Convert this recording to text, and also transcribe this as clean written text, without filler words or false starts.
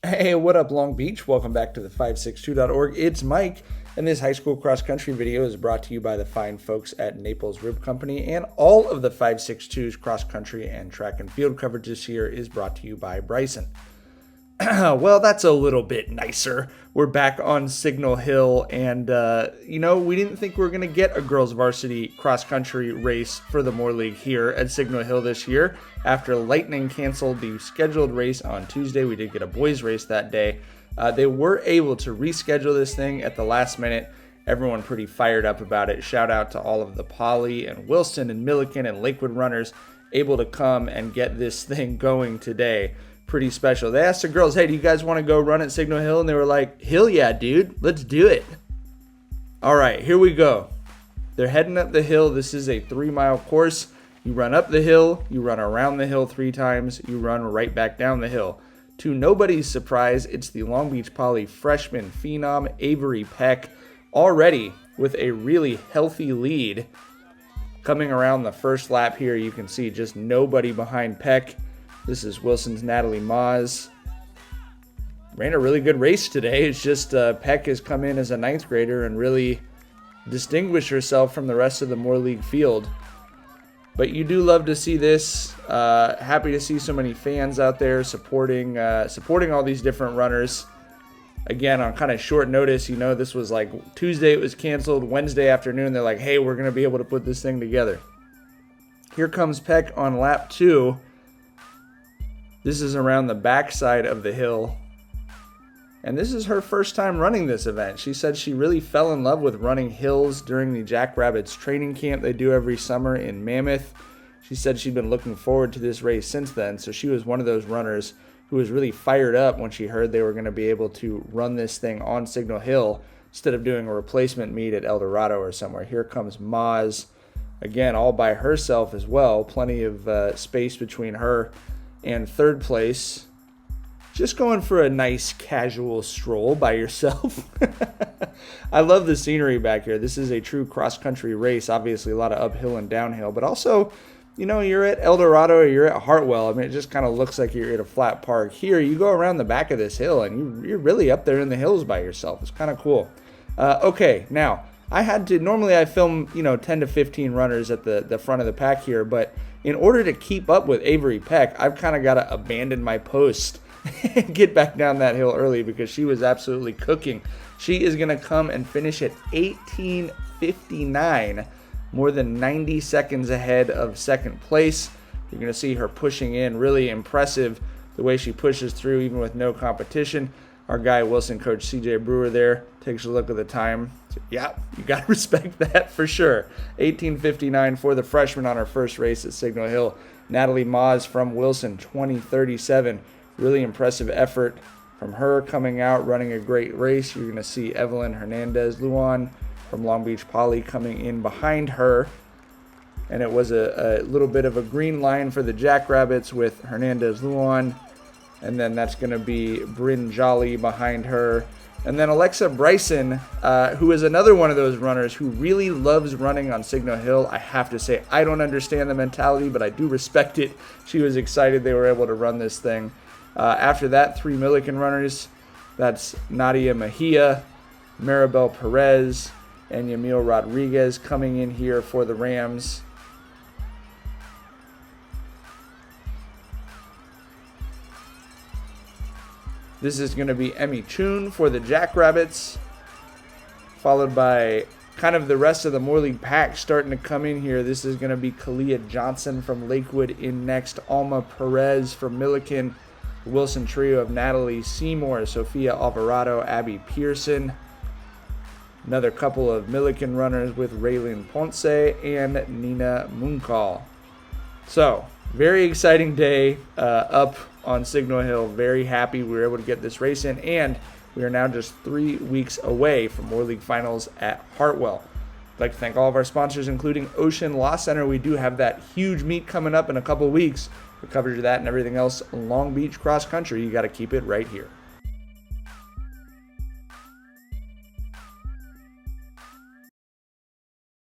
Hey, what up, Long Beach? Welcome back to the 562.org. It's Mike, and this high school cross country video is brought to you by the fine folks at Naples Rib Company, and all of the 562's cross country and track and field coverage this year is brought to you by Bryson. Well, that's a little bit nicer. We're back on Signal Hill, and, we didn't think we were going to get a girls varsity cross-country race for the Moore League here at Signal Hill this year. After Lightning canceled the scheduled race on Tuesday, we did get a boys race that day. They were able to reschedule this thing at the last minute. Everyone pretty fired up about it. Shout out to all of the Poly and Wilson and Milliken and Lakewood runners able to come and get this thing going today. Pretty special. They asked the girls, hey, do you guys want to go run at Signal Hill? And they were like, hell yeah, dude, let's do it. All right, here we go. They're heading up the hill. This is a 3-mile course. You run up the hill, you run around the hill 3 times, you run right back down the hill. To nobody's surprise, it's the Long Beach Poly freshman phenom Avery Peck, already with a really healthy lead. Coming around the first lap here, you can see just nobody behind Peck. This is Wilson's Natalie Maas. Ran a really good race today. It's just Peck has come in as a 9th grader and really distinguished herself from the rest of the Moore League field. But you do love to see this. Happy to see so many fans out there supporting all these different runners. Again, on kind of short notice, this was like Tuesday it was canceled. Wednesday afternoon, they're like, hey, we're going to be able to put this thing together. Here comes Peck on lap 2. This is around the backside of the hill. And this is her first time running this event. She said she really fell in love with running hills during the Jackrabbits training camp they do every summer in Mammoth. She said she'd been looking forward to this race since then, so she was one of those runners who was really fired up when she heard they were going to be able to run this thing on Signal Hill instead of doing a replacement meet at El Dorado or somewhere. Here comes Maas, again, all by herself as well. Plenty of space between her and third place. Just going for a nice casual stroll by yourself. I love the scenery back here. This is a true cross-country race. Obviously, a lot of uphill and downhill. But also, you're at El Dorado or you're at Hartwell. I mean, it just kind of looks like you're at a flat park. Here, you go around the back of this hill, and you're really up there in the hills by yourself. It's kind of cool. Okay, now, normally I film, 10 to 15 runners at the front of the pack here. But in order to keep up with Avery Peck, I've kind of got to abandon my post and get back down that hill early because she was absolutely cooking. She is going to come and finish at 18:59, more than 90 seconds ahead of second place. You're going to see her pushing in. Really impressive the way she pushes through even with no competition. Our guy Wilson coach CJ Brewer there takes a look at the time. Yeah, you got to respect that for sure. 18:59 for the freshman on her first race at Signal Hill. Natalie Maas from Wilson, 20:37. Really impressive effort from her coming out, running a great race. You're going to see Evelyn Hernandez-Luan from Long Beach Poly coming in behind her. And it was a little bit of a green line for the Jackrabbits with Hernandez-Luan. And then that's going to be Bryn Jolly behind her. And then Alexa Bryson, who is another one of those runners who really loves running on Signal Hill. I have to say, I don't understand the mentality, but I do respect it. She was excited they were able to run this thing. After that, 3 Milliken runners. That's Nadia Mejia, Maribel Perez, and Yamil Rodriguez coming in here for the Rams. This is going to be Emmy Chun for the Jackrabbits, followed by kind of the rest of the Moore League pack starting to come in here. This is going to be Kalia Johnson from Lakewood in next, Alma Perez from Milliken, the Wilson trio of Natalie Seymour, Sophia Alvarado, Abby Pearson. Another couple of Milliken runners with Raylene Ponce and Nina Munkal. So, very exciting day up on Signal Hill. Very happy we were able to get this race in, and we are now just 3 weeks away from Moore League Finals at Hartwell. I'd like to thank all of our sponsors, including Ocean Law Center. We do have that huge meet coming up in a couple weeks. For coverage of that and everything else, Long Beach cross country, you got to keep it right here.